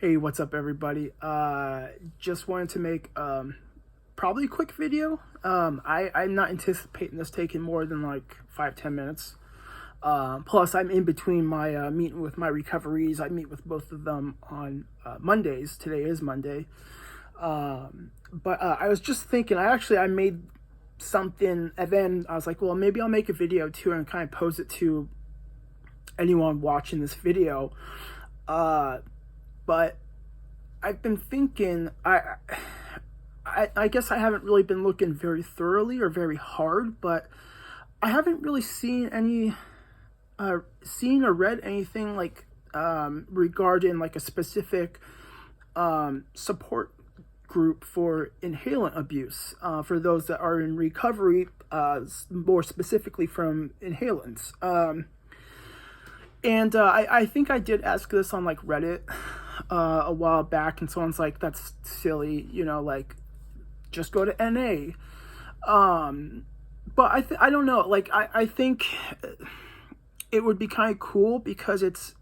Hey, what's up, everybody? Just wanted to make probably a quick video. I'm not anticipating this taking more than like 5-10 minutes. Plus, I'm in between my meeting with my recoveries. I meet with both of them on Mondays. Today is Monday. But I was just thinking, I made something, and then I was like, well, maybe I'll make a video too and kind of pose it to anyone watching this video. But I've been thinking, I guess I haven't really been looking very thoroughly or very hard, but I haven't really seen or read anything like regarding like a specific support group for inhalant abuse for those that are in recovery, more specifically from inhalants. And I think I did ask this on like Reddit a while back, and someone's like, that's silly, like just go to NA. But I don't know, like I think it would be kind of cool because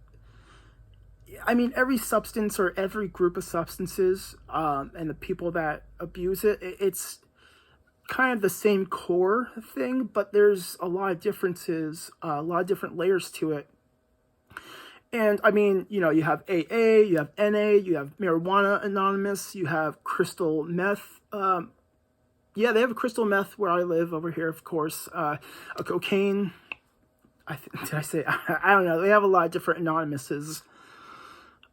every substance or every group of substances and the people that abuse it's kind of the same core thing, but there's a lot of differences, a lot of different layers to it. And you have AA, you have NA, you have Marijuana Anonymous, you have crystal meth. Yeah, they have a crystal meth where I live over here, of course. A cocaine. Did I say? I don't know. They have a lot of different anonymouses.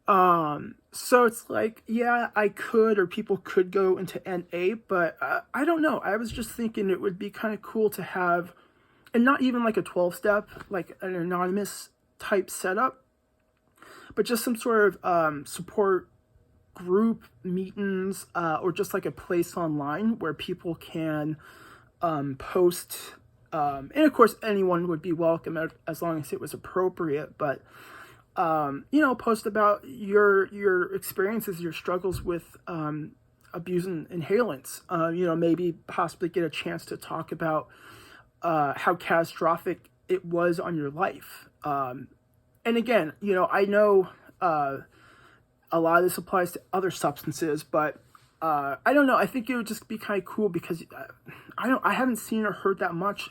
So it's like, yeah, I could, or people could go into NA, but I don't know. I was just thinking it would be kind of cool to have, and not even like a 12-step, like an anonymous type setup, but just some sort of support group meetings, or just like a place online where people can post, and of course anyone would be welcome as long as it was appropriate, but post about your experiences, your struggles with abusing inhalants. Maybe possibly get a chance to talk about how catastrophic it was on your life. And again, I know a lot of this applies to other substances, but I don't know. I think it would just be kind of cool because I haven't seen or heard that much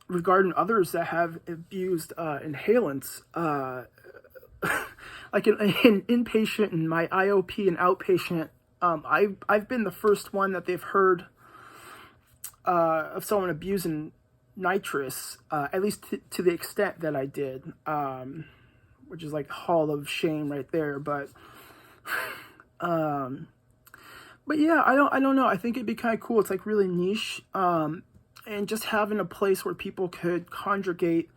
regarding others that have abused inhalants. Like in inpatient and my IOP and outpatient, I've been the first one that they've heard of someone abusing nitrous, at least to the extent that I did, which is like hall of shame right there. But yeah, I don't know. I think it'd be kind of cool. It's like really niche, and just having a place where people could congregate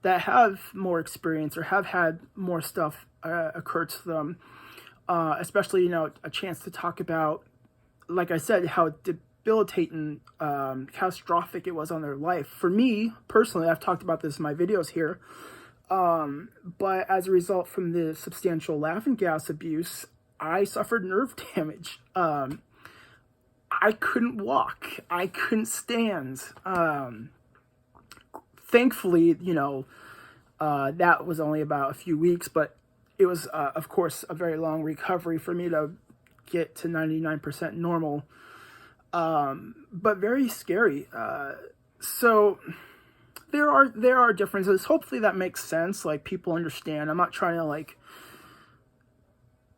that have more experience or have had more stuff occur to them, especially a chance to talk about, like I said, how debilitating, catastrophic it was on their life. For me personally, I've talked about this in my videos here, but as a result from the substantial laughing gas abuse, I suffered nerve damage. I couldn't walk, I couldn't stand. Thankfully, that was only about a few weeks, but it was of course a very long recovery for me to get to 99% normal. But very scary. So there are differences. Hopefully that makes sense. Like, people understand. I'm not trying to like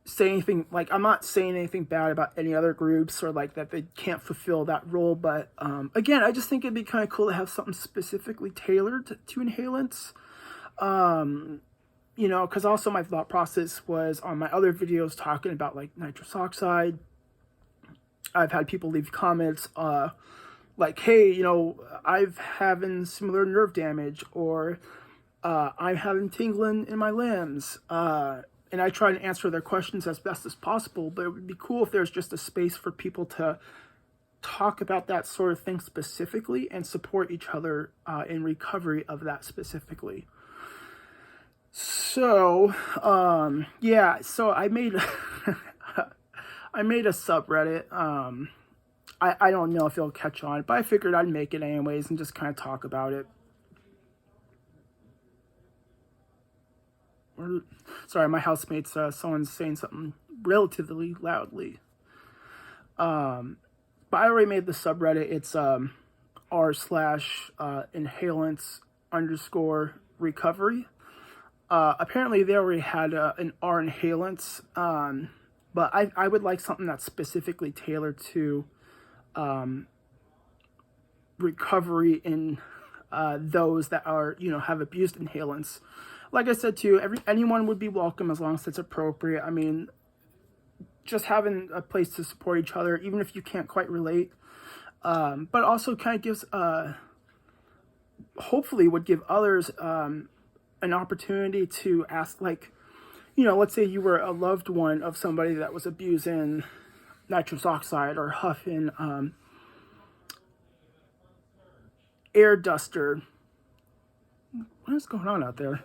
say anything, like I'm not saying anything bad about any other groups or like that they can't fulfill that role. But again, I just think it'd be kind of cool to have something specifically tailored to inhalants. Because also my thought process was on my other videos talking about like nitrous oxide. I've had people leave comments like, hey, I've having similar nerve damage, or I'm having tingling in my limbs. And I try to answer their questions as best as possible, but it would be cool if there's just a space for people to talk about that sort of thing specifically and support each other in recovery of that specifically. So, yeah, so I made I made a subreddit. I don't know if it'll catch on, but I figured I'd make it anyways and just kind of talk about it. Sorry, my housemates, someone's saying something relatively loudly. But I already made the subreddit. It's r/inhalants _ recovery. Apparently they already had an R inhalants, but I would like something that's specifically tailored to recovery in those that are, have abused inhalants. Like I said too, anyone would be welcome as long as it's appropriate. I mean, just having a place to support each other, even if you can't quite relate, but also kind of gives, hopefully would give others an opportunity to ask, like, let's say you were a loved one of somebody that was abusing nitrous oxide or huffing air duster. What is going on out there?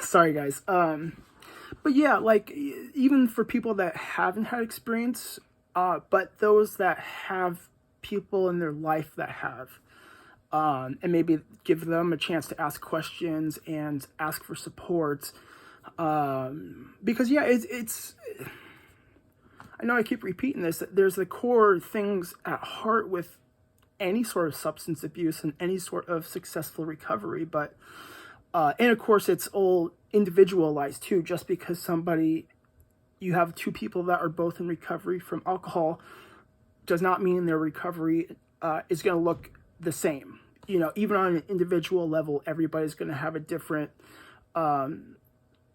Sorry guys. But yeah, like, even for people that haven't had experience, but those that have people in their life that have, and maybe give them a chance to ask questions and ask for support. Because yeah, it's I know I keep repeating this, that there's the core things at heart with any sort of substance abuse and any sort of successful recovery, but and of course it's all individualized too. Just because you have two people that are both in recovery from alcohol does not mean their recovery is going to look the same. Even on an individual level, everybody's going to have a different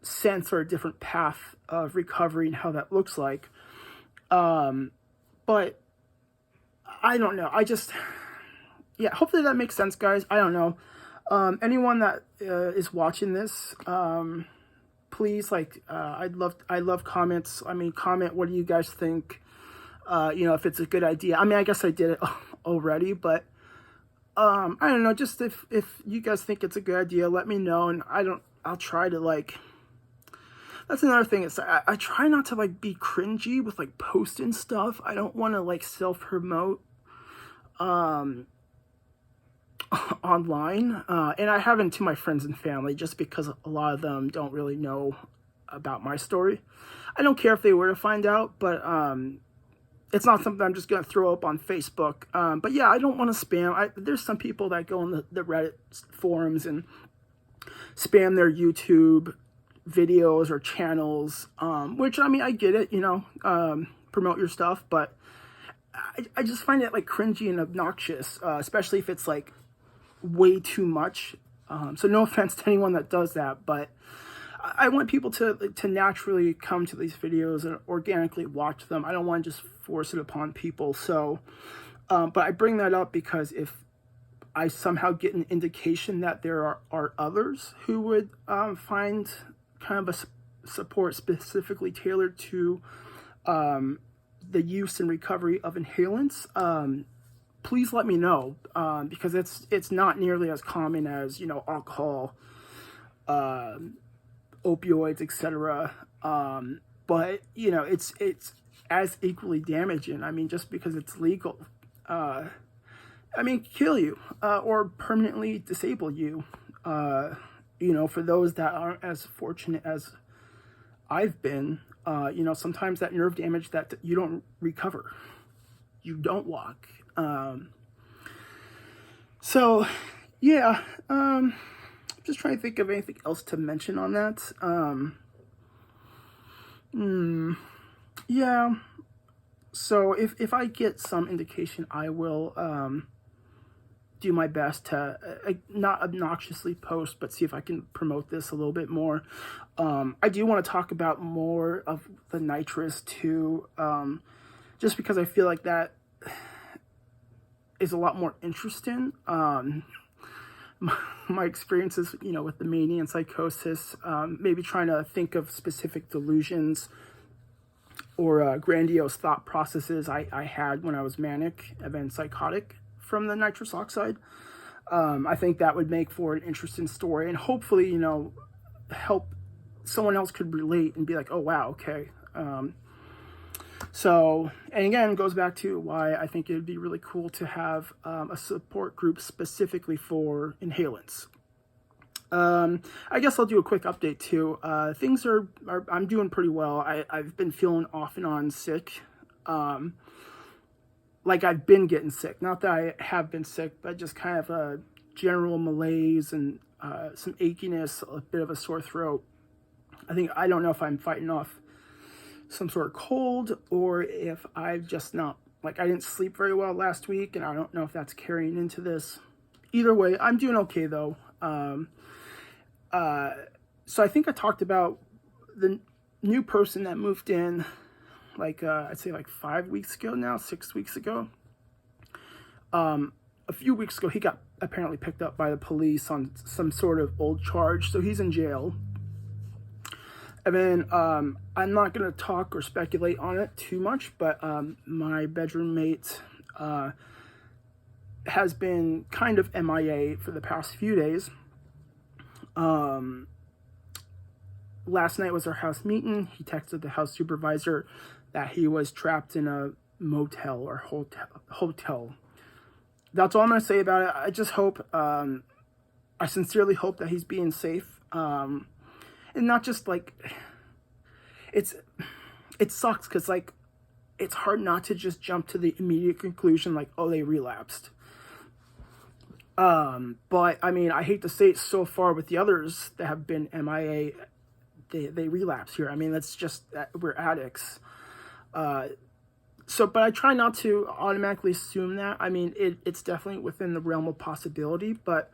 sense or a different path of recovery and how that looks like. But I don't know. Hopefully that makes sense, guys. I don't know. Anyone that is watching this, please, I love comments. I mean, comment, what do you guys think? If it's a good idea. I mean, I guess I did it already, but I don't know, just if you guys think it's a good idea, let me know, and I'll try to, that's another thing, is I try not to, be cringy with, posting stuff. I don't want to, self-promote, online, and I haven't to my friends and family, just because a lot of them don't really know about my story. I don't care if they were to find out, but, it's not something I'm just going to throw up on Facebook. But yeah, I don't want to spam. There's some people that go in the Reddit forums and spam their YouTube videos or channels, which, I mean, I get it, promote your stuff, but I just find it cringy and obnoxious, especially if it's way too much. So no offense to anyone that does that, but I want people to naturally come to these videos and organically watch them. I don't want to just force it upon people. So, but I bring that up because if I somehow get an indication that there are others who would find kind of a support specifically tailored to the use and recovery of inhalants, please let me know, because it's not nearly as common as, alcohol, opioids, etc. But it's as equally damaging. I mean, just because it's legal, kill you, or permanently disable you. For those that aren't as fortunate as I've been, sometimes that nerve damage that you don't recover, you don't walk. So yeah, just trying to think of anything else to mention on that. Yeah. So if I get some indication, I will do my best to not obnoxiously post, but see if I can promote this a little bit more. I do want to talk about more of the nitrous too, just because I feel like that is a lot more interesting. My experiences, with the mania and psychosis, maybe trying to think of specific delusions or grandiose thought processes I had when I was manic and then psychotic from the nitrous oxide. I think that would make for an interesting story, and hopefully, help someone else could relate and be like, oh wow, okay. So, and again, it goes back to why I think it would be really cool to have a support group specifically for inhalants. I guess I'll do a quick update too. Things are I'm doing pretty well. I've been feeling off and on sick. Like I've been getting sick. Not that I have been sick, but just kind of a general malaise and some achiness, a bit of a sore throat. I don't know if I'm fighting off some sort of cold or if I've just not, like I didn't sleep very well last week and I don't know if that's carrying into this. Either way, I'm doing okay though. So I think I talked about the new person that moved in like, I'd say like 5 weeks ago now, 6 weeks ago. A few weeks ago, he got apparently picked up by the police on some sort of old charge. So he's in jail. And then I'm not going to talk or speculate on it too much, but my bedroom mate has been kind of MIA for the past few days. Last night was our house meeting. He texted the house supervisor that he was trapped in a motel or hotel. That's all I'm going to say about it. I just hope, I sincerely hope that he's being safe. And not just like, it sucks because like, it's hard not to just jump to the immediate conclusion like, oh, they relapsed. But I mean, I hate to say it, so far with the others that have been MIA, they relapse here. I mean, that's just, we're addicts. But I try not to automatically assume that. I mean, it's definitely within the realm of possibility, but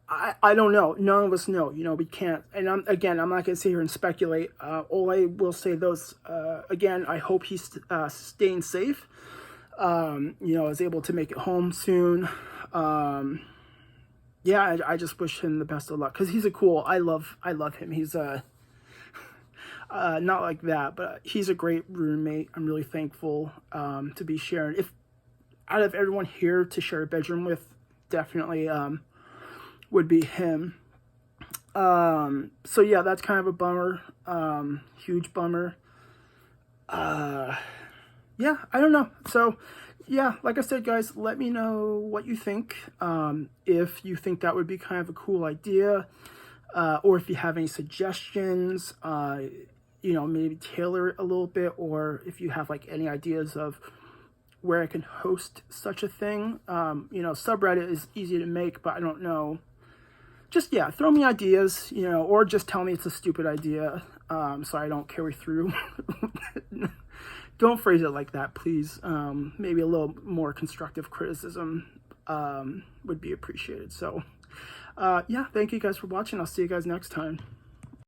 I don't know. None of us know. You know, we can't. And I'm not going to sit here and speculate. All I will say again, I hope he's staying safe. Is able to make it home soon. Yeah, I just wish him the best of luck because he's I love him. He's not like that, but he's a great roommate. I'm really thankful to be sharing. If out of everyone here to share a bedroom with, definitely would be him. So yeah, that's kind of a bummer. Huge bummer. Yeah, I don't know. So yeah, like I said, guys, let me know what you think. If you think that would be kind of a cool idea, or if you have any suggestions, maybe tailor it a little bit, or if you have like any ideas of where I can host such a thing. Subreddit is easy to make, but I don't know. Just, yeah, throw me ideas, or just tell me it's a stupid idea, so I don't carry through. Don't phrase it like that, please. Maybe a little more constructive criticism would be appreciated. So, yeah, thank you guys for watching. I'll see you guys next time.